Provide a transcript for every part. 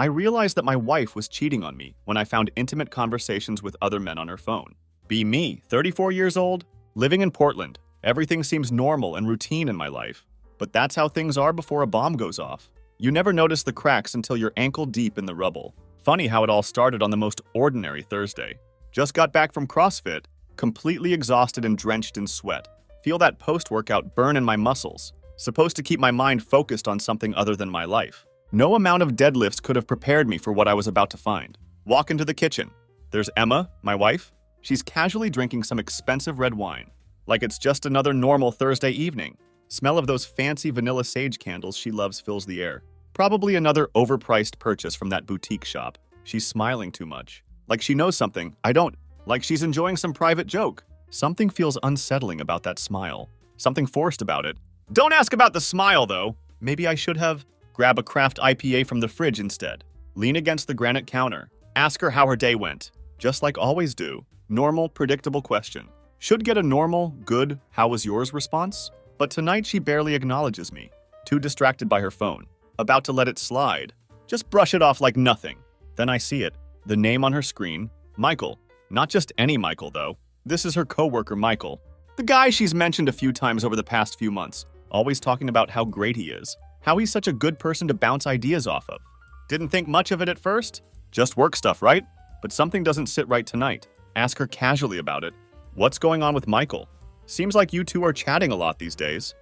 I realized that my wife was cheating on me when I found intimate conversations with other men on her phone. Be me, 34 years old, living in Portland. Everything seems normal and routine in my life. But that's how things are before a bomb goes off. You never notice the cracks until you're ankle deep in the rubble. Funny how it all started on the most ordinary Thursday. Just got back from CrossFit, completely exhausted and drenched in sweat. Feel that post-workout burn in my muscles. Supposed to keep my mind focused on something other than my life. No amount of deadlifts could have prepared me for what I was about to find. Walk into the kitchen. There's Emma, my wife. She's casually drinking some expensive red wine. Like it's just another normal Thursday evening. Smell of those fancy vanilla sage candles she loves fills the air. Probably another overpriced purchase from that boutique shop. She's smiling too much. Like she knows something I don't. Like she's enjoying some private joke. Something feels unsettling about that smile. Something forced about it. Don't ask about the smile, though. Maybe I should have. Grab a craft IPA from the fridge instead. Lean against the granite counter. Ask her how her day went. Just like always do. Normal, predictable question. Should get a normal, good, how was yours response? But tonight she barely acknowledges me. Too distracted by her phone. About to let it slide. Just brush it off like nothing. Then I see it. The name on her screen. Michael. Not just any Michael, though. This is her coworker, Michael. The guy she's mentioned a few times over the past few months. Always talking about how great he is. How he's such a good person to bounce ideas off of. Didn't think much of it at first? Just work stuff, right? But something doesn't sit right tonight. Ask her casually about it. What's going on with Michael? Seems like you two are chatting a lot these days.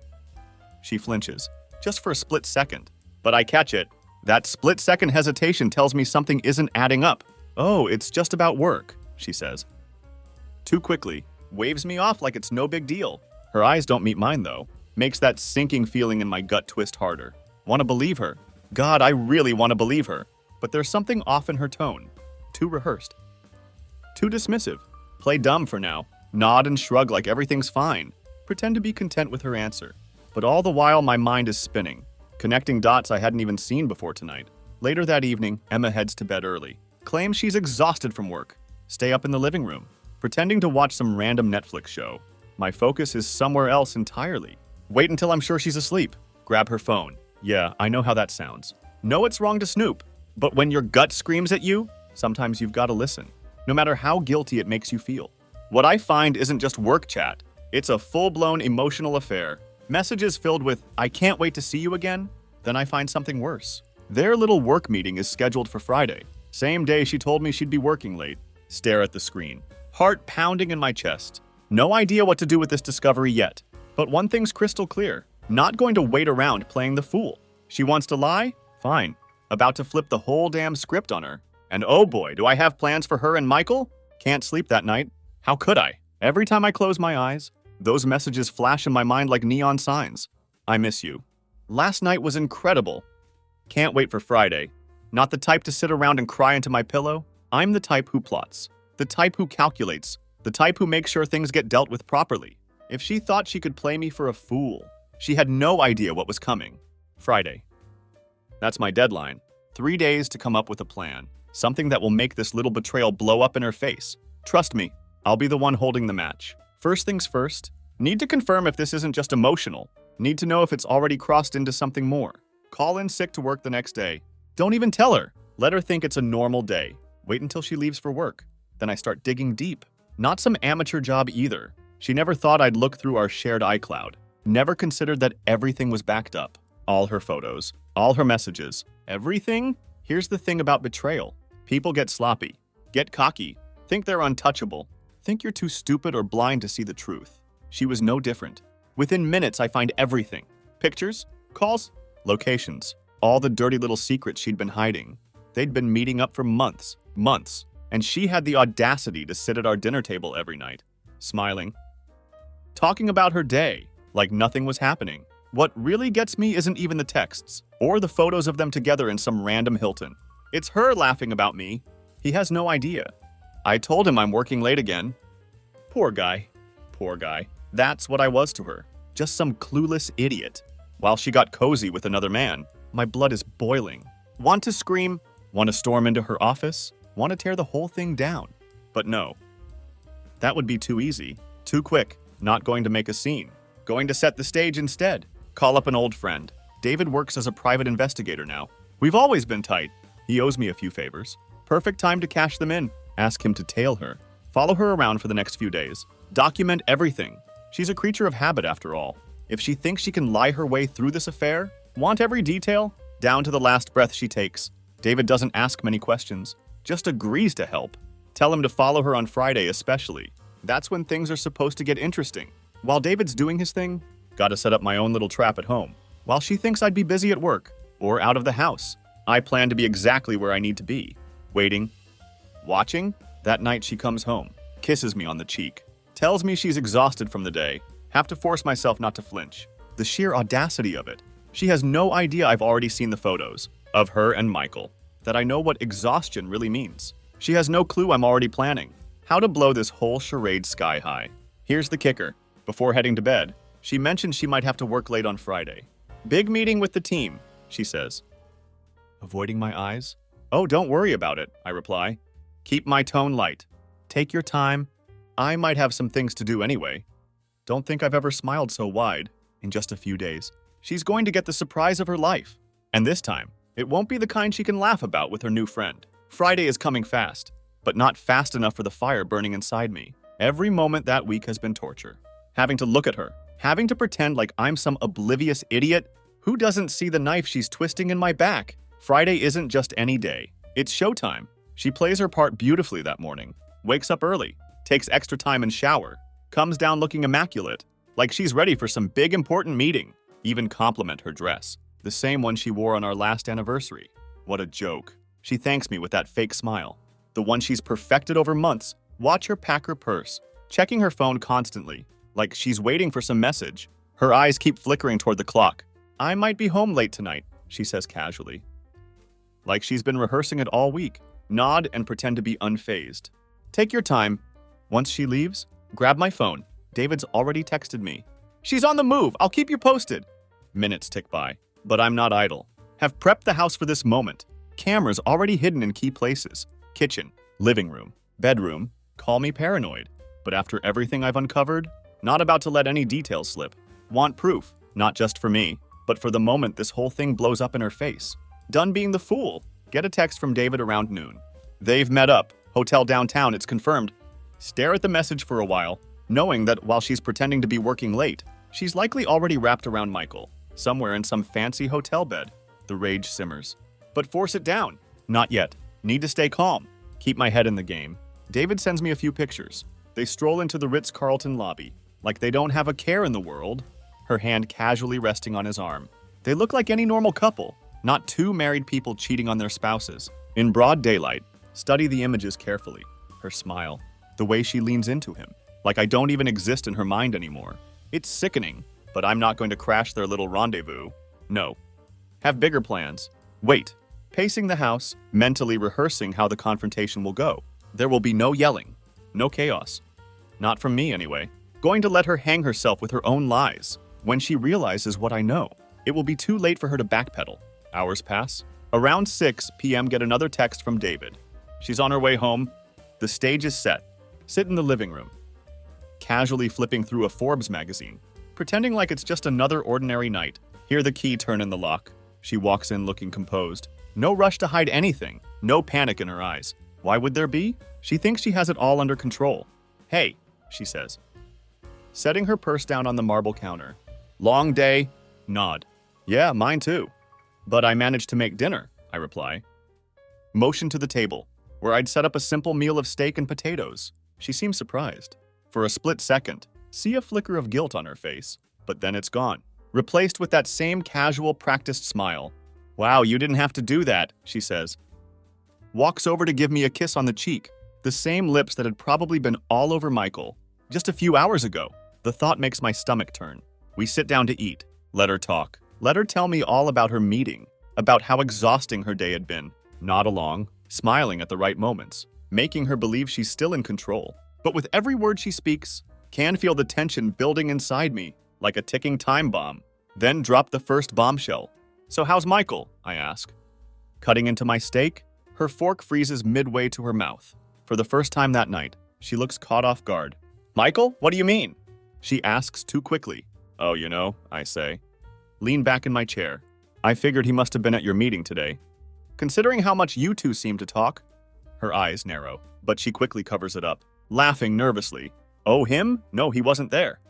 She flinches. Just for a split second. But I catch it. That split-second hesitation tells me something isn't adding up. Oh, it's just about work, she says. Too quickly. Waves me off like it's no big deal. Her eyes don't meet mine, though. Makes that sinking feeling in my gut twist harder. Want to believe her. God, I really want to believe her. But there's something off in her tone. Too rehearsed. Too dismissive. Play dumb for now. Nod and shrug like everything's fine. Pretend to be content with her answer. But all the while, my mind is spinning. Connecting dots I hadn't even seen before tonight. Later that evening, Emma heads to bed early. Claims she's exhausted from work. Stay up in the living room. Pretending to watch some random Netflix show. My focus is somewhere else entirely. Wait until I'm sure she's asleep. Grab her phone. Yeah, I know how that sounds. Know it's wrong to snoop. But when your gut screams at you, sometimes you've got to listen. No matter how guilty it makes you feel. What I find isn't just work chat. It's a full-blown emotional affair. Messages filled with, I can't wait to see you again. Then I find something worse. Their little work meeting is scheduled for Friday. Same day she told me she'd be working late. Stare at the screen. Heart pounding in my chest. No idea what to do with this discovery yet. But one thing's crystal clear. Not going to wait around playing the fool. She wants to lie? Fine. About to flip the whole damn script on her. And oh boy, do I have plans for her and Michael? Can't sleep that night. How could I? Every time I close my eyes, those messages flash in my mind like neon signs. I miss you. Last night was incredible. Can't wait for Friday. Not the type to sit around and cry into my pillow. I'm the type who plots. The type who calculates. The type who makes sure things get dealt with properly. If she thought she could play me for a fool, she had no idea what was coming. Friday. That's my deadline. 3 days to come up with a plan. Something that will make this little betrayal blow up in her face. Trust me, I'll be the one holding the match. First things first, need to confirm if this isn't just emotional. Need to know if it's already crossed into something more. Call in sick to work the next day. Don't even tell her. Let her think it's a normal day. Wait until she leaves for work. Then I start digging deep. Not some amateur job either. She never thought I'd look through our shared iCloud. Never considered that everything was backed up. All her photos, all her messages, everything? Here's the thing about betrayal. People get sloppy, get cocky, think they're untouchable, think you're too stupid or blind to see the truth. She was no different. Within minutes, I find everything. Pictures, calls, locations, all the dirty little secrets she'd been hiding. They'd been meeting up for months, and she had the audacity to sit at our dinner table every night, smiling, talking about her day like nothing was happening. What really gets me isn't even the texts or the photos of them together in some random Hilton. It's her laughing about me. He has no idea. I told him I'm working late again. Poor guy. Poor guy. That's what I was to her. Just some clueless idiot. While she got cozy with another man, my blood is boiling. Want to scream? Want to storm into her office? Want to tear the whole thing down? But no. That would be too easy. Too quick. Not going to make a scene. Going to set the stage instead. Call up an old friend. David works as a private investigator now. We've always been tight. He owes me a few favors. Perfect time to cash them in. Ask him to tail her. Follow her around for the next few days. Document everything. She's a creature of habit after all. If she thinks she can lie her way through this affair, want every detail, down to the last breath she takes. David doesn't ask many questions, just agrees to help. Tell him to follow her on Friday especially. That's when things are supposed to get interesting. While David's doing his thing, gotta set up my own little trap at home. While she thinks I'd be busy at work or out of the house, I plan to be exactly where I need to be. Waiting. Watching. That night she comes home, kisses me on the cheek, tells me she's exhausted from the day. Have to force myself not to flinch. The sheer audacity of it. She has no idea I've already seen the photos of her and Michael, that I know what exhaustion really means. She has no clue I'm already planning how to blow this whole charade sky high. Here's the kicker. Before heading to bed, she mentions she might have to work late on Friday. Big meeting with the team, she says. Avoiding my eyes? Oh, don't worry about it, I reply. Keep my tone light. Take your time. I might have some things to do anyway. Don't think I've ever smiled so wide in just a few days. She's going to get the surprise of her life. And this time, it won't be the kind she can laugh about with her new friend. Friday is coming fast, but not fast enough for the fire burning inside me. Every moment that week has been torture. Having to look at her, having to pretend like I'm some oblivious idiot who doesn't see the knife she's twisting in my back. Friday isn't just any day. It's showtime. She plays her part beautifully that morning, wakes up early, takes extra time and shower, comes down looking immaculate, like she's ready for some big important meeting. Even compliment her dress, the same one she wore on our last anniversary. What a joke. She thanks me with that fake smile, the one she's perfected over months. Watch her pack her purse, checking her phone constantly, like she's waiting for some message. Her eyes keep flickering toward the clock. I might be home late tonight, she says casually. Like she's been rehearsing it all week. Nod and pretend to be unfazed. Take your time. Once she leaves, grab my phone. David's already texted me. She's on the move. I'll keep you posted. Minutes tick by, but I'm not idle. Have prepped the house for this moment. Cameras already hidden in key places. Kitchen, living room, bedroom. Call me paranoid. But after everything I've uncovered, not about to let any details slip. Want proof, not just for me, but for the moment this whole thing blows up in her face. Done being the fool. Get a text from David around noon. They've met up. Hotel downtown, it's confirmed. Stare at the message for a while, knowing that while she's pretending to be working late, she's likely already wrapped around Michael, somewhere in some fancy hotel bed. The rage simmers. But force it down. Not yet. Need to stay calm. Keep my head in the game. David sends me a few pictures. They stroll into the Ritz-Carlton lobby, like they don't have a care in the world, her hand casually resting on his arm. They look like any normal couple, not two married people cheating on their spouses. In broad daylight, study the images carefully. Her smile, the way she leans into him, like I don't even exist in her mind anymore. It's sickening, but I'm not going to crash their little rendezvous. No. Have bigger plans. Wait. Pacing the house, mentally rehearsing how the confrontation will go. There will be no yelling, no chaos. Not from me, anyway. Going to let her hang herself with her own lies. When she realizes what I know, it will be too late for her to backpedal. Hours pass. Around 6 p.m. get another text from David. She's on her way home. The stage is set. Sit in the living room. Casually flipping through a Forbes magazine, pretending like it's just another ordinary night. Hear the key turn in the lock. She walks in looking composed. No rush to hide anything. No panic in her eyes. Why would there be? She thinks she has it all under control. Hey, she says, setting her purse down on the marble counter. Long day? Nod. Yeah, mine too. But I managed to make dinner, I reply. Motion to the table, where I'd set up a simple meal of steak and potatoes. She seems surprised. For a split second, see a flicker of guilt on her face, but then it's gone, replaced with that same casual, practiced smile. Wow, you didn't have to do that, she says. Walks over to give me a kiss on the cheek, the same lips that had probably been all over Michael just a few hours ago. The thought makes my stomach turn. We sit down to eat. Let her talk. Let her tell me all about her meeting, about how exhausting her day had been. Nod along, smiling at the right moments, making her believe she's still in control. But with every word she speaks, can feel the tension building inside me, like a ticking time bomb. Then drop the first bombshell. So how's Michael? I ask. Cutting into my steak, her fork freezes midway to her mouth. For the first time that night, she looks caught off guard. Michael, what do you mean? She asks too quickly. Oh, you know, I say. Lean back in my chair. I figured he must have been at your meeting today. considering how much you two seem to talk. Her eyes narrow, but she quickly covers it up, laughing nervously. Oh, him? No, he wasn't there.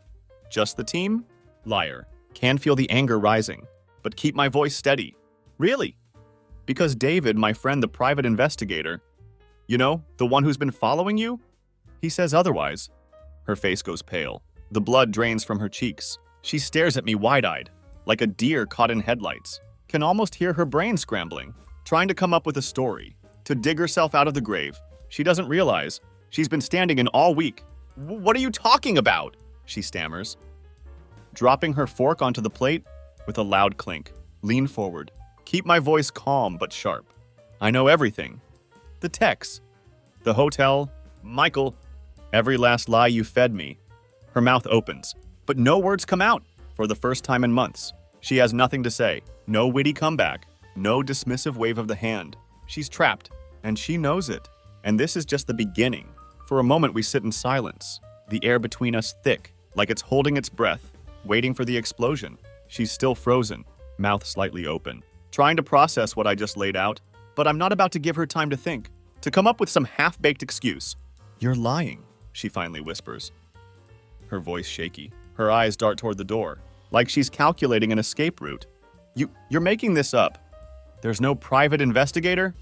Just the team? Liar. Can feel the anger rising, but keep my voice steady. Really? Because David, my friend, the private investigator, you know, the one who's been following you? He says otherwise. Her face goes pale. The blood drains from her cheeks. She stares at me wide-eyed, like a deer caught in headlights. Can almost hear her brain scrambling, trying to come up with a story, to dig herself out of the grave. She doesn't realize she's been standing in all week. What are you talking about? She stammers. Dropping her fork onto the plate with a loud clink. Lean forward. Keep my voice calm but sharp. I know everything. The texts. The hotel. Michael. Every last lie you fed me. Her mouth opens, but no words come out. For the first time in months, she has nothing to say. No witty comeback. No dismissive wave of the hand. She's trapped, and she knows it. And this is just the beginning. For a moment, we sit in silence. The air between us thick, like it's holding its breath, waiting for the explosion. She's still frozen, mouth slightly open, trying to process what I just laid out. But I'm not about to give her time to think, to come up with some half-baked excuse. You're lying, she finally whispers. Her voice shaky. Her eyes dart toward the door, like she's calculating an escape route. You're making this up. There's no private investigator?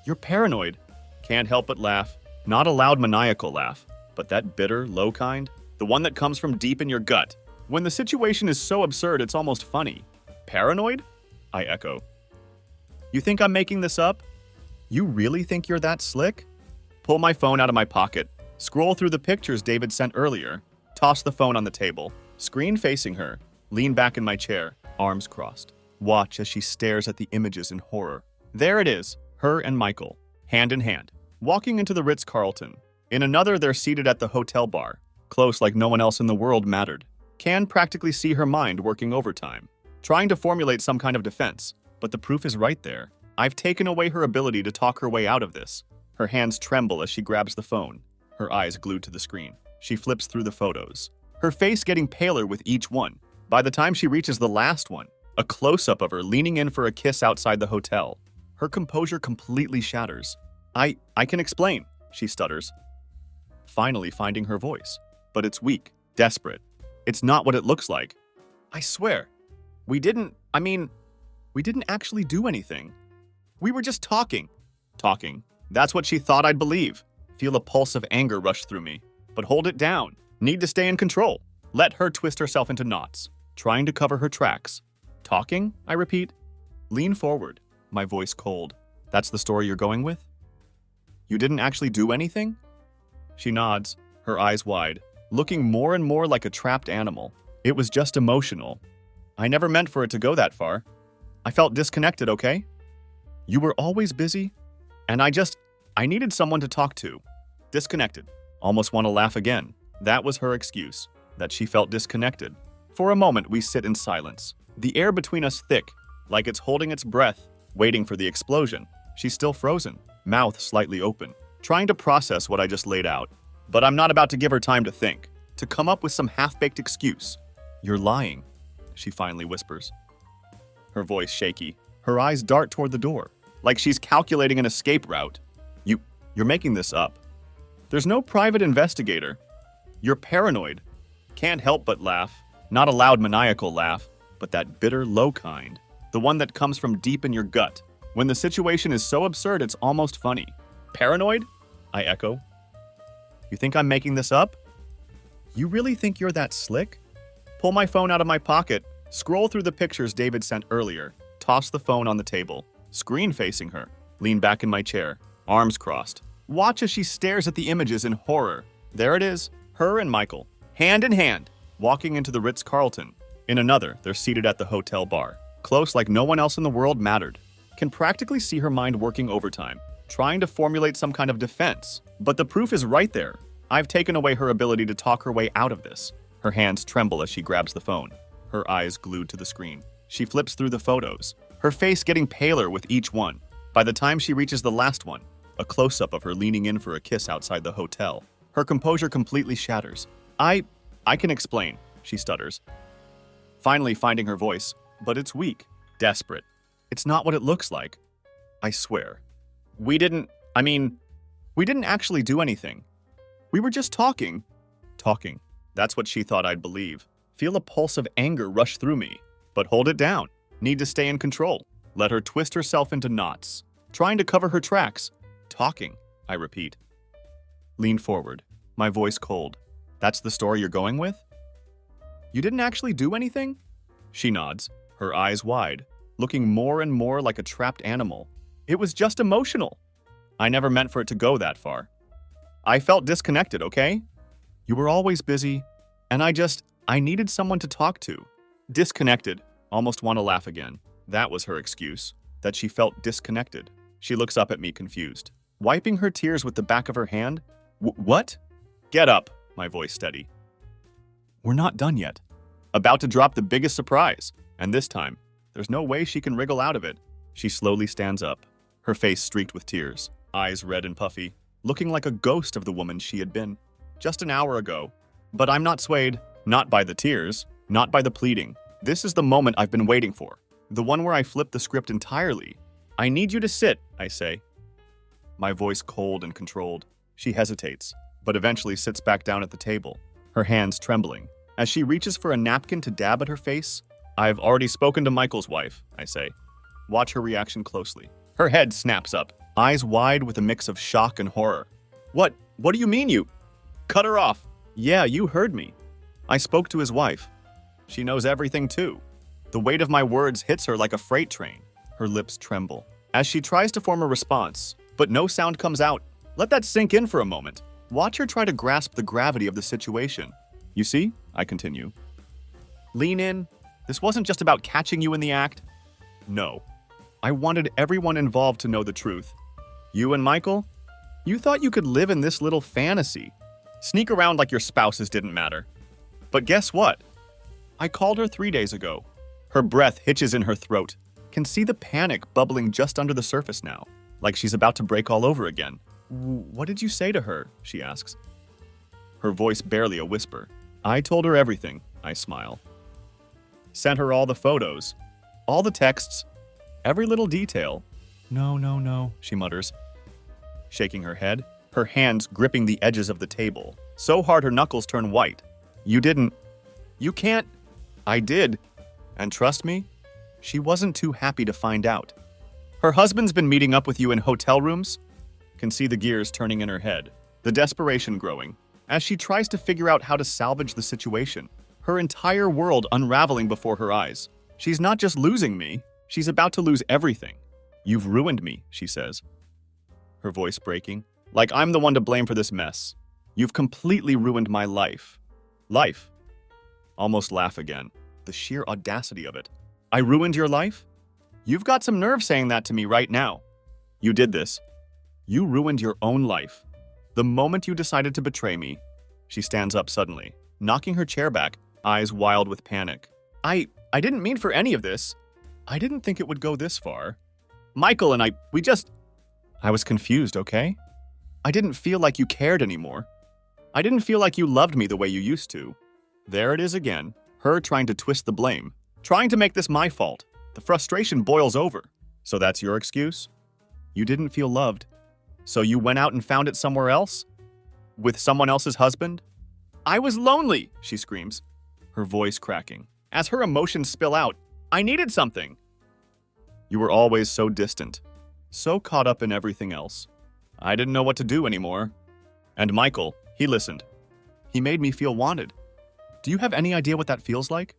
You're paranoid. Can't help but laugh. Not a loud maniacal laugh, but that bitter, low kind. The one that comes from deep in your gut. When the situation is so absurd, it's almost funny. Paranoid? I echo. You think I'm making this up? You really think you're that slick? Pull my phone out of my pocket, scroll through the pictures David sent earlier, toss the phone on the table, screen facing her, lean back in my chair, arms crossed. Watch as she stares at the images in horror. There it is, her and Michael, hand in hand, walking into the Ritz-Carlton. In another, they're seated at the hotel bar, close like no one else in the world mattered. Can practically see her mind working overtime, trying to formulate some kind of defense, but the proof is right there. I've taken away her ability to talk her way out of this. Her hands tremble as she grabs the phone, her eyes glued to the screen. She flips through the photos, her face getting paler with each one. By the time she reaches the last one, a close-up of her leaning in for a kiss outside the hotel, her composure completely shatters. I can explain, she stutters, finally finding her voice. But it's weak, desperate. It's not what it looks like. I swear, we didn't actually do anything. We were just talking. Talking. That's what she thought I'd believe. Feel a pulse of anger rush through me. But hold it down. Need to stay in control. Let her twist herself into knots, trying to cover her tracks. Talking? I repeat. Lean forward, my voice cold. That's the story you're going with? You didn't actually do anything? She nods, her eyes wide, looking more and more like a trapped animal. It was just emotional. I never meant for it to go that far. I felt disconnected, okay? You were always busy, and I needed someone to talk to. Disconnected. Almost want to laugh again. That was her excuse, that she felt disconnected. For a moment, we sit in silence. The air between us thick, like it's holding its breath, waiting for the explosion. She's still frozen, mouth slightly open, trying to process what I just laid out. But I'm not about to give her time to think, to come up with some half-baked excuse. You're lying, she finally whispers. Her voice shaky. Her eyes dart toward the door, like she's calculating an escape route. You're making this up. There's no private investigator. You're paranoid. Can't help but laugh. Not a loud maniacal laugh, but that bitter, low kind. The one that comes from deep in your gut. When the situation is so absurd, it's almost funny. Paranoid? I echo. You think I'm making this up? You really think you're that slick? Pull my phone out of my pocket, scroll through the pictures David sent earlier, toss the phone on the table, screen facing her, lean back in my chair, arms crossed. Watch as she stares at the images in horror. There it is, her and Michael, hand in hand, walking into the Ritz-Carlton. In another, they're seated at the hotel bar, close like no one else in the world mattered. Can practically see her mind working overtime, trying to formulate some kind of defense. But the proof is right there. I've taken away her ability to talk her way out of this. Her hands tremble as she grabs the phone, her eyes glued to the screen. She flips through the photos, her face getting paler with each one. By the time she reaches the last one, a close-up of her leaning in for a kiss outside the hotel, her composure completely shatters. I can explain, she stutters, finally finding her voice, but it's weak, desperate. It's not what it looks like. I swear. We didn't, I mean, we didn't actually do anything. We were just talking. Talking. That's what she thought I'd believe. Feel a pulse of anger rush through me. But hold it down. Need to stay in control. Let her twist herself into knots. Trying to cover her tracks. Talking, I repeat. Lean forward, my voice cold. That's the story you're going with? You didn't actually do anything? She nods, her eyes wide, looking more and more like a trapped animal. It was just emotional. I never meant for it to go that far. I felt disconnected, okay? You were always busy, and I needed someone to talk to. Disconnected. Almost want to laugh again. That was her excuse, that she felt disconnected. She looks up at me confused, wiping her tears with the back of her hand. What? Get up, my voice steady. We're not done yet. About to drop the biggest surprise, and this time, there's no way she can wriggle out of it. She slowly stands up, her face streaked with tears, eyes red and puffy, looking like a ghost of the woman she had been just an hour ago. But I'm not swayed, not by the tears, not by the pleading. This is the moment I've been waiting for, the one where I flip the script entirely. I need you to sit, I say. My voice cold and controlled. She hesitates, but eventually sits back down at the table, her hands trembling. As she reaches for a napkin to dab at her face, I've already spoken to Michael's wife, I say. Watch her reaction closely. Her head snaps up, eyes wide with a mix of shock and horror. What do you mean you? Cut her off. Yeah, you heard me. I spoke to his wife. She knows everything too. The weight of my words hits her like a freight train. Her lips tremble as she tries to form a response, but no sound comes out. Let that sink in for a moment. Watch her try to grasp the gravity of the situation. You see? I continue. Lean in. This wasn't just about catching you in the act. No. I wanted everyone involved to know the truth. You and Michael? You thought you could live in this little fantasy. Sneak around like your spouses didn't matter. But guess what? I called her 3 days ago. Her breath hitches in her throat. Can see the panic bubbling just under the surface now, like she's about to break all over again. What did you say to her? She asks. Her voice barely a whisper. I told her everything, I smile. Sent her all the photos, all the texts, every little detail. No, she mutters, shaking her head, her hands gripping the edges of the table, so hard her knuckles turn white. You didn't. You can't. I did. And trust me, she wasn't too happy to find out. Her husband's been meeting up with you in hotel rooms? Can see the gears turning in her head, the desperation growing, as she tries to figure out how to salvage the situation, her entire world unraveling before her eyes. She's not just losing me, she's about to lose everything. You've ruined me, she says, her voice breaking, like I'm the one to blame for this mess. You've completely ruined my life. Life. Almost laugh again, the sheer audacity of it. I ruined your life? You've got some nerve saying that to me right now. You did this. You ruined your own life. The moment you decided to betray me. She stands up suddenly, knocking her chair back, eyes wild with panic. I didn't mean for any of this. I didn't think it would go this far. Michael and I was confused, okay? I didn't feel like you cared anymore. I didn't feel like you loved me the way you used to. There it is again, her trying to twist the blame, trying to make this my fault. The frustration boils over. So that's your excuse? You didn't feel loved. So you went out and found it somewhere else? With someone else's husband? I was lonely, she screams, her voice cracking. As her emotions spill out, I needed something. You were always so distant, so caught up in everything else. I didn't know what to do anymore. And Michael, he listened. He made me feel wanted. Do you have any idea what that feels like?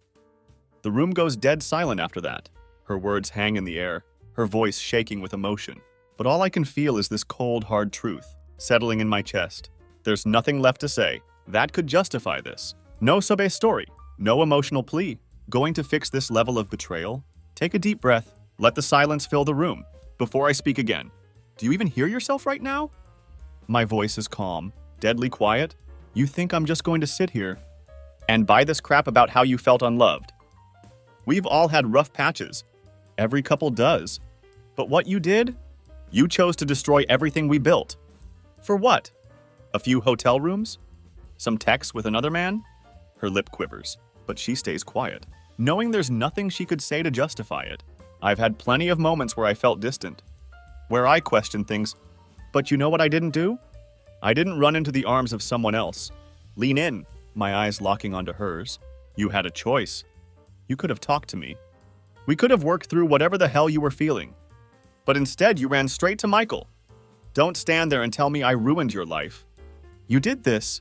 The room goes dead silent after that. Her words hang in the air, her voice shaking with emotion. But all I can feel is this cold, hard truth settling in my chest. There's nothing left to say that could justify this. No sobe story, no emotional plea. Going to fix this level of betrayal? Take a deep breath. Let the silence fill the room. Before I speak again, do you even hear yourself right now? My voice is calm, deadly quiet. You think I'm just going to sit here and buy this crap about how you felt unloved? We've all had rough patches. Every couple does. But what you did? You chose to destroy everything we built. For what? A few hotel rooms? Some texts with another man? Her lip quivers, but she stays quiet, knowing there's nothing she could say to justify it. I've had plenty of moments where I felt distant. where I question things. But you know what I didn't do? I didn't run into the arms of someone else. Lean in, my eyes locking onto hers. You had a choice. You could have talked to me. We could have worked through whatever the hell you were feeling. But instead, you ran straight to Michael. Don't stand there and tell me I ruined your life. You did this,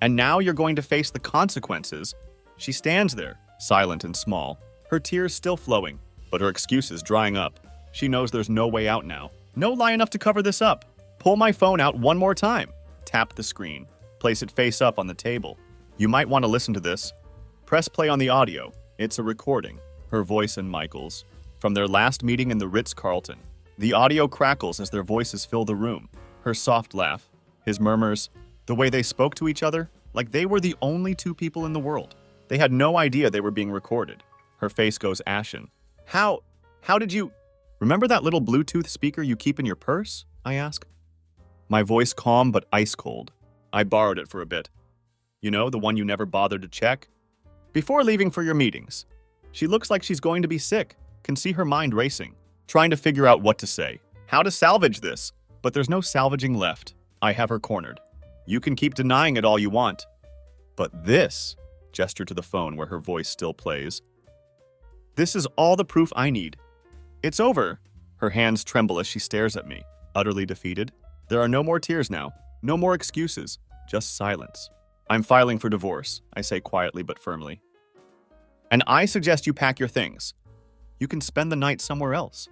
and now you're going to face the consequences. She stands there, silent and small, her tears still flowing, but her excuses drying up. She knows there's no way out now. No lie enough to cover this up. Pull my phone out one more time. Tap the screen. Place it face up on the table. You might want to listen to this. Press play on the audio. It's a recording, her voice and Michael's, from their last meeting in the Ritz-Carlton. The audio crackles as their voices fill the room. Her soft laugh, his murmurs, the way they spoke to each other, like they were the only two people in the world. They had no idea they were being recorded. Her face goes ashen. How did you... Remember that little Bluetooth speaker you keep in your purse? I ask. My voice calm but ice cold. I borrowed it for a bit. You know, the one you never bothered to check? Before leaving for your meetings. She looks like she's going to be sick. Can see her mind racing, trying to figure out what to say, how to salvage this. But there's no salvaging left. I have her cornered. You can keep denying it all you want. But this, gesture to the phone where her voice still plays. This is all the proof I need. It's over. Her hands tremble as she stares at me, utterly defeated. There are no more tears now, no more excuses, just silence. I'm filing for divorce, I say quietly but firmly. And I suggest you pack your things. You can spend the night somewhere else.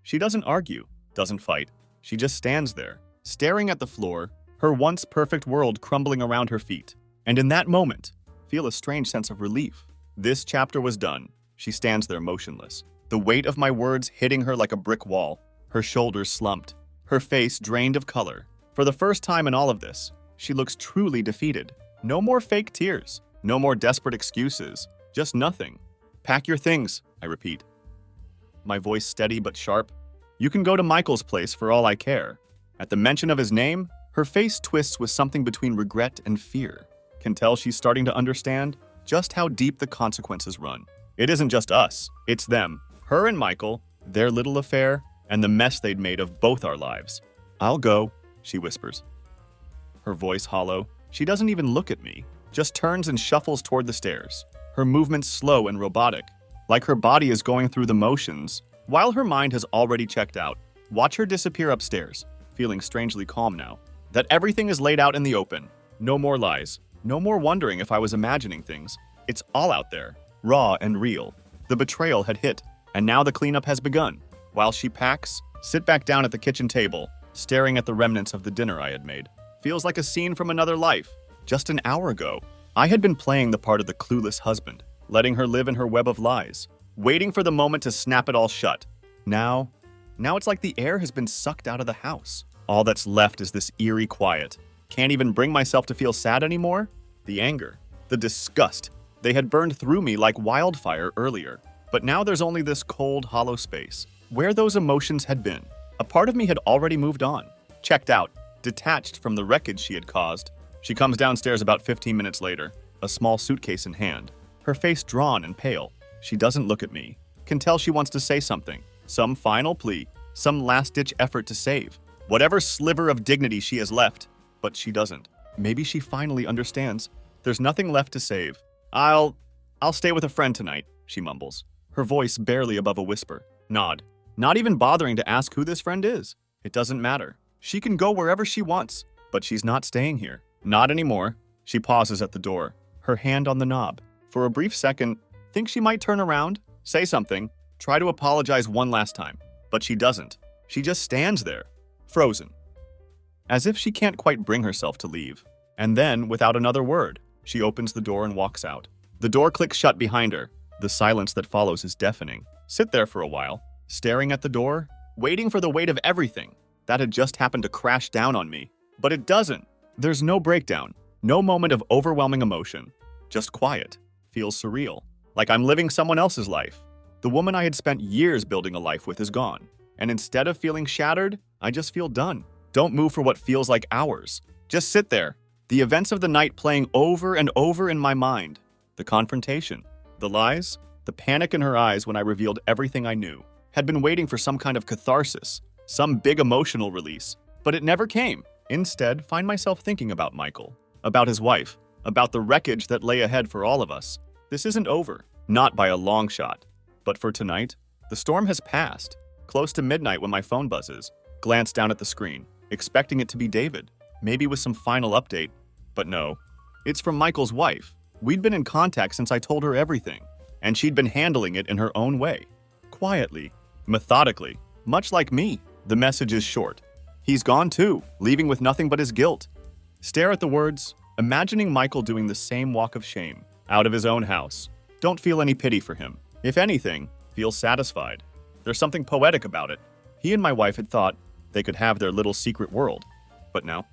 She doesn't argue, doesn't fight. She just stands there, staring at the floor, her once perfect world crumbling around her feet. And in that moment, feel a strange sense of relief. This chapter was done. She stands there motionless, the weight of my words hitting her like a brick wall, her shoulders slumped, her face drained of color. For the first time in all of this, she looks truly defeated. No more fake tears, no more desperate excuses, just nothing. Pack your things, I repeat. My voice steady but sharp. You can go to Michael's place for all I care. At the mention of his name, her face twists with something between regret and fear. Can tell she's starting to understand just how deep the consequences run. It isn't just us, it's them. Her and Michael, their little affair, and the mess they'd made of both our lives. I'll go, she whispers. Her voice hollow. She doesn't even look at me, just turns and shuffles toward the stairs. Her movements slow and robotic, like her body is going through the motions, while her mind has already checked out. Watch her disappear upstairs, feeling strangely calm now. That everything is laid out in the open. No more lies. No more wondering if I was imagining things. It's all out there, raw and real. The betrayal had hit, and now the cleanup has begun. While she packs, sit back down at the kitchen table, staring at the remnants of the dinner I had made. Feels like a scene from another life. Just an hour ago, I had been playing the part of the clueless husband, letting her live in her web of lies, waiting for the moment to snap it all shut. Now it's like the air has been sucked out of the house. All that's left is this eerie quiet. Can't even bring myself to feel sad anymore. The anger, the disgust, they had burned through me like wildfire earlier. But now there's only this cold, hollow space, where those emotions had been. A part of me had already moved on, checked out, detached from the wreckage she had caused. She comes downstairs about 15 minutes later, a small suitcase in hand, her face drawn and pale. She doesn't look at me. Can tell she wants to say something, some final plea, some last-ditch effort to save. Whatever sliver of dignity she has left, but she doesn't. Maybe she finally understands. There's nothing left to save. I'll stay with a friend tonight, she mumbles, her voice barely above a whisper. Nod. Not even bothering to ask who this friend is. It doesn't matter. She can go wherever she wants, but she's not staying here. Not anymore. She pauses at the door, her hand on the knob. For a brief second, thinks she might turn around, say something, try to apologize one last time. But she doesn't. She just stands there, frozen. As if she can't quite bring herself to leave. And then, without another word, she opens the door and walks out. The door clicks shut behind her. The silence that follows is deafening. Sit there for a while, staring at the door, waiting for the weight of everything that had just happened to crash down on me. But it doesn't. There's no breakdown, no moment of overwhelming emotion. Just quiet. Feels surreal. Like I'm living someone else's life. The woman I had spent years building a life with is gone. And instead of feeling shattered, I just feel done. Don't move for what feels like hours. Just sit there. The events of the night playing over and over in my mind. The confrontation. The lies. The panic in her eyes when I revealed everything I knew. Had been waiting for some kind of catharsis. some big emotional release, but it never came. Instead, find myself thinking about Michael, about his wife, about the wreckage that lay ahead for all of us. This isn't over, not by a long shot. But for tonight, the storm has passed. Close to midnight when my phone buzzes, glance down at the screen, expecting it to be David, maybe with some final update. But no, it's from Michael's wife. We'd been in contact since I told her everything, and she'd been handling it in her own way. Quietly, methodically, much like me. The message is short. He's gone too, leaving with nothing but his guilt. Stare at the words, imagining Michael doing the same walk of shame, out of his own house. Don't feel any pity for him. If anything, feel satisfied. There's something poetic about it. He and my wife had thought they could have their little secret world. But no.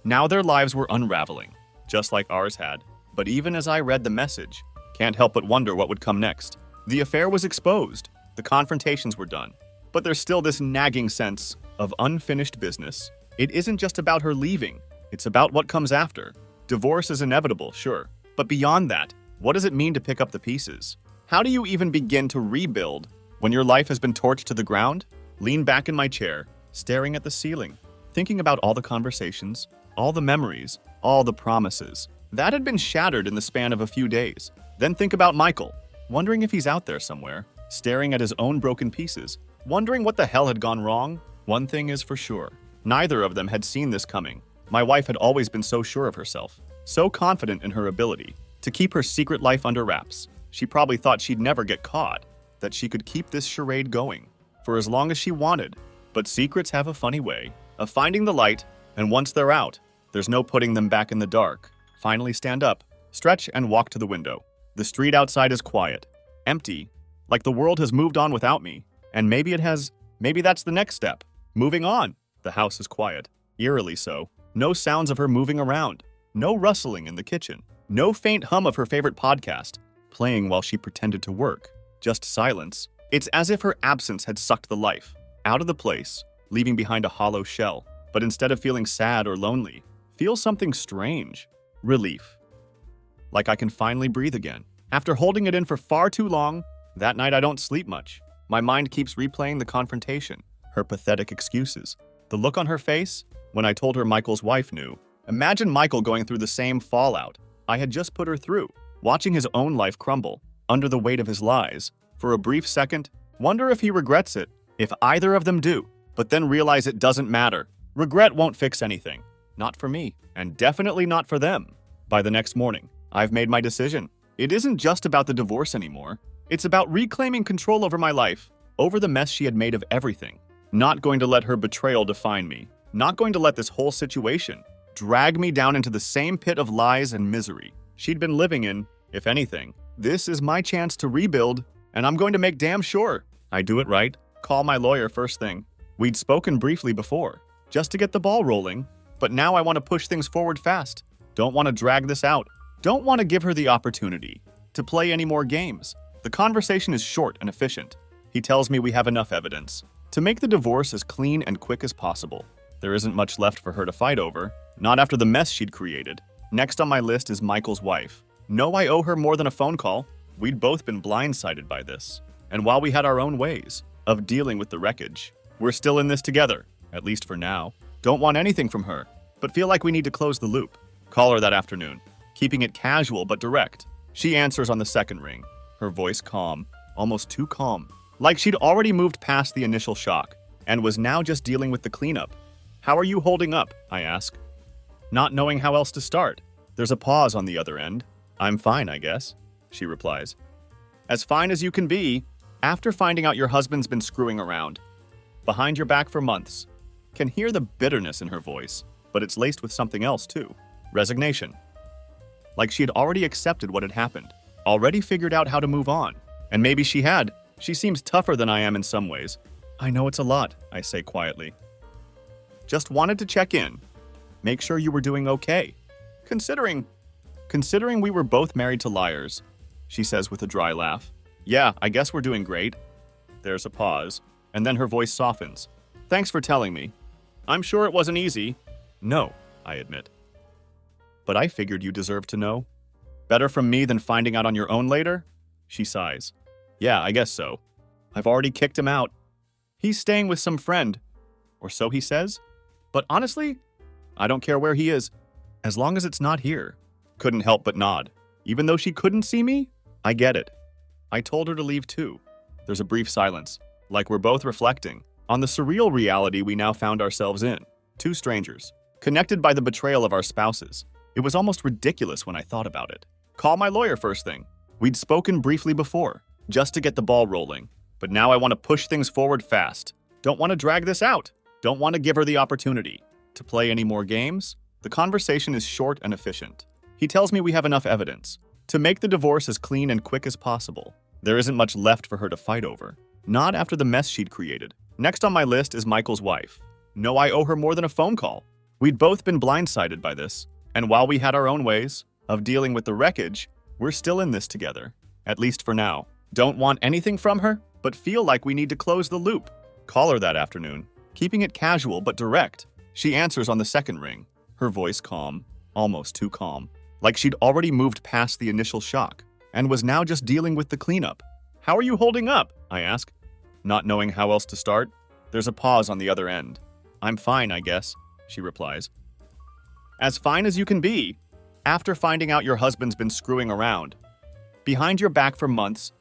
Now their lives were unraveling, just like ours had. But even as I read the message, can't help but wonder what would come next. The affair was exposed. The confrontations were done. But there's still this nagging sense of unfinished business. It isn't just about her leaving. It's about what comes after. Divorce is inevitable, sure. But beyond that, what does it mean to pick up the pieces? How do you even begin to rebuild when your life has been torched to the ground? Lean back in my chair, staring at the ceiling, thinking about all the conversations, all the memories, all the promises. That had been shattered in the span of a few days. Then think about Michael, wondering if he's out there somewhere, staring at his own broken pieces, wondering what the hell had gone wrong. One thing is for sure, neither of them had seen this coming. My wife had always been so sure of herself, so confident in her ability to keep her secret life under wraps. She probably thought she'd never get caught, that she could keep this charade going for as long as she wanted. But secrets have a funny way of finding the light, and once they're out, there's no putting them back in the dark. Finally stand up, stretch, and walk to the window. The street outside is quiet, empty, like the world has moved on without me. And maybe it has. Maybe that's the next step. Moving on. The house is quiet, eerily so. No sounds of her moving around. No rustling in the kitchen. No faint hum of her favorite podcast, playing while she pretended to work. Just silence. It's as if her absence had sucked the life out of the place, leaving behind a hollow shell. But instead of feeling sad or lonely, feel something strange. Relief. Like I can finally breathe again. After holding it in for far too long, that night I don't sleep much. My mind keeps replaying the confrontation, her pathetic excuses, the look on her face when I told her Michael's wife knew. Imagine Michael going through the same fallout I had just put her through, watching his own life crumble under the weight of his lies. For a brief second, wonder if he regrets it, if either of them do, but then realize it doesn't matter. Regret won't fix anything. Not for me, and definitely not for them. By the next morning, I've made my decision. It isn't just about the divorce anymore. It's about reclaiming control over my life, over the mess she had made of everything. Not going to let her betrayal define me. Not going to let this whole situation drag me down into the same pit of lies and misery she'd been living in. If anything, this is my chance to rebuild, and I'm going to make damn sure I do it right. Call my lawyer first thing. We'd spoken briefly before, just to get the ball rolling, but now I want to push things forward fast. Don't want to drag this out. Don't want to give her the opportunity to play any more games. The conversation is short and efficient. He tells me we have enough evidence to make the divorce as clean and quick as possible. There isn't much left for her to fight over, not after the mess she'd created. Next on my list is Michael's wife. No, I owe her more than a phone call. We'd both been blindsided by this. And while we had our own ways of dealing with the wreckage, we're still in this together, at least for now. Don't want anything from her, but feel like we need to close the loop. Call her that afternoon, keeping it casual but direct. She answers on the second ring, her voice calm, almost too calm, like she'd already moved past the initial shock and was now just dealing with the cleanup. How are you holding up? I ask, not knowing how else to start. There's a pause on the other end. I'm fine, I guess, she replies. As fine as you can be, after finding out your husband's been screwing around, behind your back for months. Can hear the bitterness in her voice, but it's laced with something else too. Resignation. Like she had already accepted what had happened, already figured out how to move on. And maybe she had. She seems tougher than I am in some ways. I know it's a lot, I say quietly. Just wanted to check in. Make sure you were doing okay. Considering we were both married to liars, she says with a dry laugh. Yeah, I guess we're doing great. There's a pause, and then her voice softens. Thanks for telling me. I'm sure it wasn't easy. No, I admit. But I figured you deserved to know. Better from me than finding out on your own later? She sighs. Yeah, I guess so. I've already kicked him out. He's staying with some friend, or so he says. But honestly, I don't care where he is, as long as it's not here. Couldn't help but nod. Even though she couldn't see me, I get it. I told her to leave too. There's a brief silence, like we're both reflecting on the surreal reality we now found ourselves in. Two strangers, connected by the betrayal of our spouses. It was almost ridiculous when I thought about it. Call my lawyer first thing. We'd spoken briefly before, just to get the ball rolling. But now I want to push things forward fast. Don't want to drag this out. Don't want to give her the opportunity to play any more games. The conversation is short and efficient. He tells me we have enough evidence to make the divorce as clean and quick as possible. There isn't much left for her to fight over. Not after the mess she'd created. Next on my list is Michael's wife. No, I owe her more than a phone call. We'd both been blindsided by this. And while we had our own ways of dealing with the wreckage, we're still in this together. At least for now. Don't want anything from her, but feel like we need to close the loop. Call her that afternoon, keeping it casual but direct. She answers on the second ring, her voice calm, almost too calm, like she'd already moved past the initial shock and was now just dealing with the cleanup. How are you holding up? I ask, not knowing how else to start. There's a pause on the other end. I'm fine, I guess, she replies. As fine as you can be, after finding out your husband's been screwing around. Behind your back for months,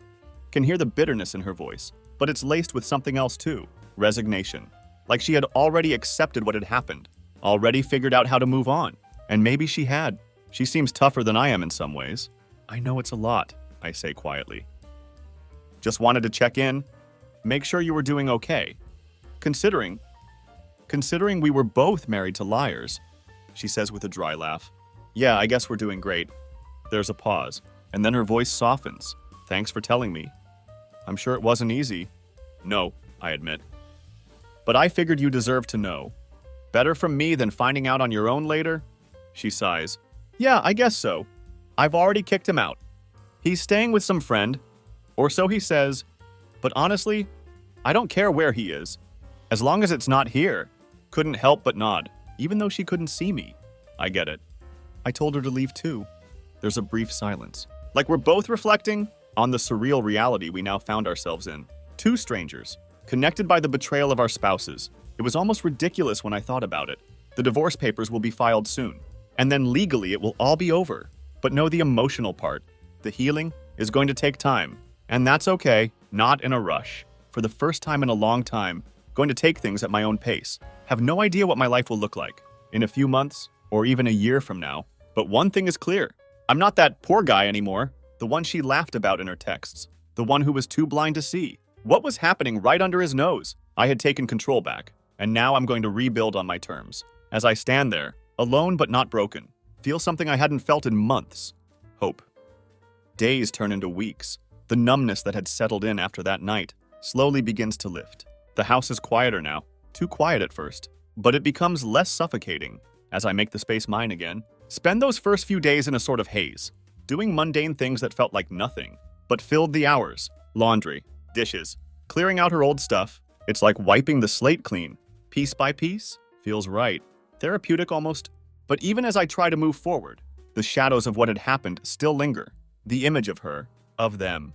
can hear the bitterness in her voice, but it's laced with something else too, resignation. Like she had already accepted what had happened, already figured out how to move on. And maybe she had. She seems tougher than I am in some ways. I know it's a lot, I say quietly. Just wanted to check in, make sure you were doing okay. Considering we were both married to liars, she says with a dry laugh. Yeah, I guess we're doing great. There's a pause, and then her voice softens. Thanks for telling me. I'm sure it wasn't easy. No, I admit. But I figured you deserved to know. Better from me than finding out on your own later? She sighs. Yeah, I guess so. I've already kicked him out. He's staying with some friend, or so he says. But honestly, I don't care where he is. As long as it's not here. Couldn't help but nod, even though she couldn't see me. I get it. I told her to leave too. There's a brief silence, like we're both reflecting on the surreal reality we now found ourselves in. Two strangers, connected by the betrayal of our spouses. It was almost ridiculous when I thought about it. The divorce papers will be filed soon, and then legally it will all be over. But know the emotional part. The healing is going to take time, and that's okay, not in a rush. For the first time in a long time, going to take things at my own pace. Have no idea what my life will look like in a few months or even a year from now. But one thing is clear. I'm not that poor guy anymore. The one she laughed about in her texts. The one who was too blind to see. What was happening right under his nose? I had taken control back, and now I'm going to rebuild on my terms. As I stand there, alone but not broken, feel something I hadn't felt in months. Hope. Days turn into weeks. The numbness that had settled in after that night slowly begins to lift. The house is quieter now. Too quiet at first. But it becomes less suffocating as I make the space mine again. Spend those first few days in a sort of haze, doing mundane things that felt like nothing, but filled the hours. Laundry, dishes, clearing out her old stuff. It's like wiping the slate clean, piece by piece. Feels right. Therapeutic almost. But even as I try to move forward, the shadows of what had happened still linger. The image of her, of them,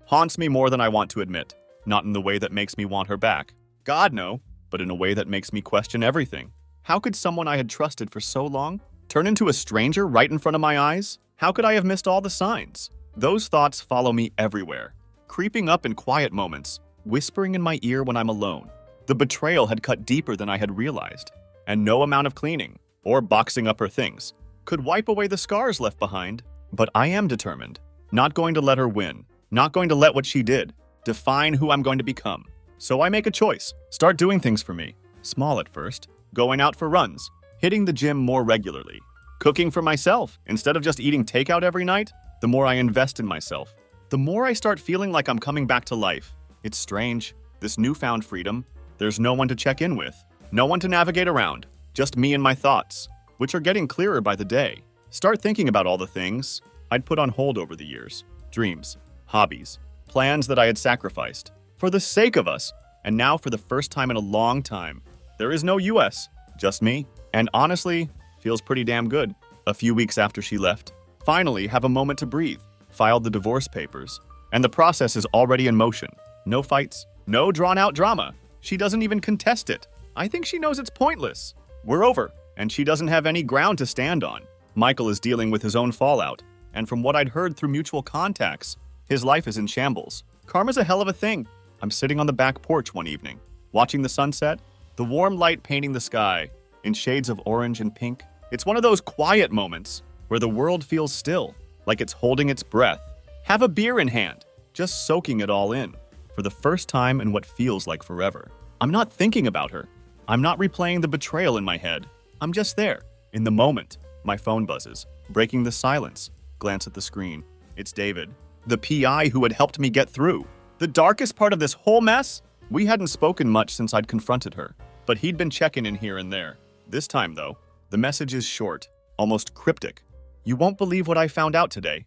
haunts me more than I want to admit. Not in the way that makes me want her back. God, no. But in a way that makes me question everything. How could someone I had trusted for so long turn into a stranger right in front of my eyes? How could I have missed all the signs? Those thoughts follow me everywhere, creeping up in quiet moments, whispering in my ear when I'm alone. The betrayal had cut deeper than I had realized, and no amount of cleaning or boxing up her things could wipe away the scars left behind. But I am determined, not going to let her win, not going to let what she did define who I'm going to become. So I make a choice, start doing things for me, small at first, going out for runs, hitting the gym more regularly, cooking for myself instead of just eating takeout every night. The more I invest in myself, the more I start feeling like I'm coming back to life. It's strange, this newfound freedom. There's no one to check in with, no one to navigate around, just me and my thoughts, which are getting clearer by the day. Start thinking about all the things I'd put on hold over the years. Dreams, hobbies, plans that I had sacrificed for the sake of us. And now for the first time in a long time, there is no US, just me. And honestly, feels pretty damn good. A few weeks after she left, finally have a moment to breathe. Filed the divorce papers, and the process is already in motion. No fights, No drawn-out drama. She doesn't even contest it. I think she knows it's pointless. We're over, and she doesn't have any ground to stand on. Michael is dealing with his own fallout, and from what I'd heard through mutual contacts, his life is in shambles. Karma's a hell of a thing. I'm sitting on the back porch one evening, watching the sunset, the warm light painting the sky in shades of orange and pink. It's one of those quiet moments where the world feels still, like it's holding its breath. Have a beer in hand, just soaking it all in, for the first time in what feels like forever. I'm not thinking about her. I'm not replaying the betrayal in my head. I'm just there, in the moment. My phone buzzes, breaking the silence. Glance at the screen. It's David, the PI who had helped me get through. The darkest part of this whole mess? We hadn't spoken much since I'd confronted her, but he'd been checking in here and there. This time, though, the message is short, almost cryptic. You won't believe what I found out today.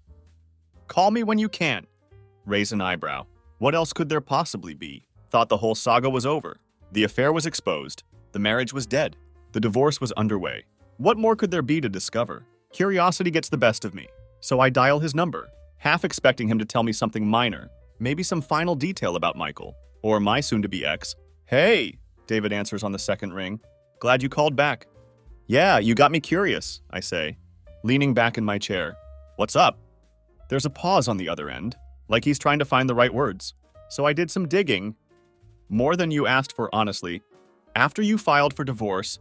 Call me when you can. Raise an eyebrow. What else could there possibly be? Thought the whole saga was over. The affair was exposed. The marriage was dead. The divorce was underway. What more could there be to discover? Curiosity gets the best of me, so I dial his number, half expecting him to tell me something minor, maybe some final detail about Michael, or my soon-to-be ex. Hey, David answers on the second ring. Glad you called back. Yeah, you got me curious, I say, leaning back in my chair. What's up? There's a pause on the other end, like he's trying to find the right words. So I did some digging. More than you asked for, honestly. After you filed for divorce,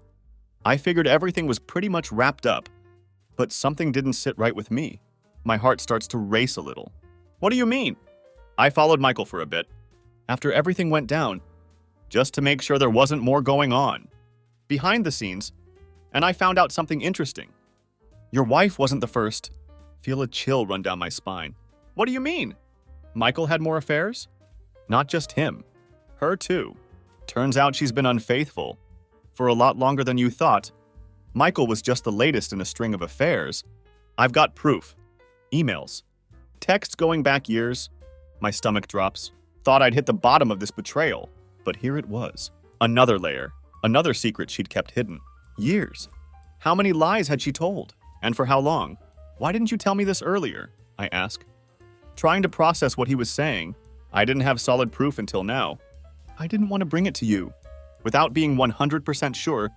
I figured everything was pretty much wrapped up, but something didn't sit right with me. My heart starts to race a little. What do you mean? I followed Michael for a bit, after everything went down, just to make sure there wasn't more going on. Behind the scenes, and I found out something interesting. Your wife wasn't the first. Feel a chill run down my spine. What do you mean? Michael had more affairs? Not just him. Her too. Turns out she's been unfaithful. For a lot longer than you thought. Michael was just the latest in a string of affairs. I've got proof. Emails. Texts going back years. My stomach drops. Thought I'd hit the bottom of this betrayal. But here it was. Another layer. Another secret she'd kept hidden. Years. How many lies had she told? And for how long? Why didn't you tell me this earlier? I ask. Trying to process what he was saying, I didn't have solid proof until now. I didn't want to bring it to you, without being 100% sure,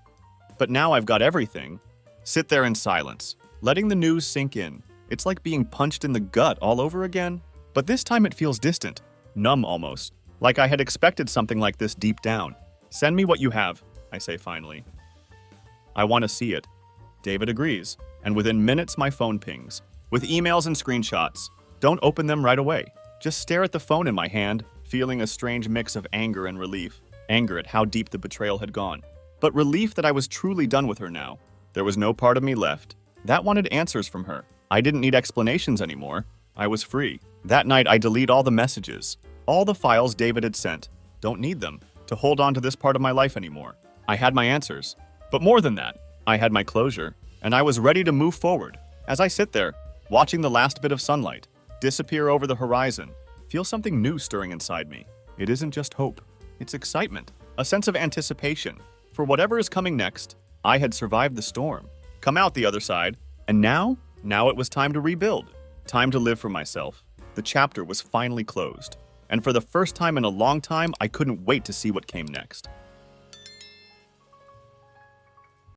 but now I've got everything. Sit there in silence, letting the news sink in. It's like being punched in the gut all over again, but this time it feels distant, numb almost, like I had expected something like this deep down. Send me what you have, I say finally. I want to see it. David agrees, and within minutes my phone pings, with emails and screenshots. Don't open them right away. Just stare at the phone in my hand, feeling a strange mix of anger and relief. Anger at how deep the betrayal had gone, but relief that I was truly done with her now. There was no part of me left that wanted answers from her. I didn't need explanations anymore. I was free. That night I delete all the messages, all the files David had sent. Don't need them to hold on to this part of my life anymore. I had my answers, but more than that, I had my closure, and I was ready to move forward. As I sit there, watching the last bit of sunlight disappear over the horizon, feel something new stirring inside me. It isn't just hope. It's excitement, a sense of anticipation. For whatever is coming next, I had survived the storm, come out the other side, and now it was time to rebuild, time to live for myself. The chapter was finally closed, and for the first time in a long time, I couldn't wait to see what came next.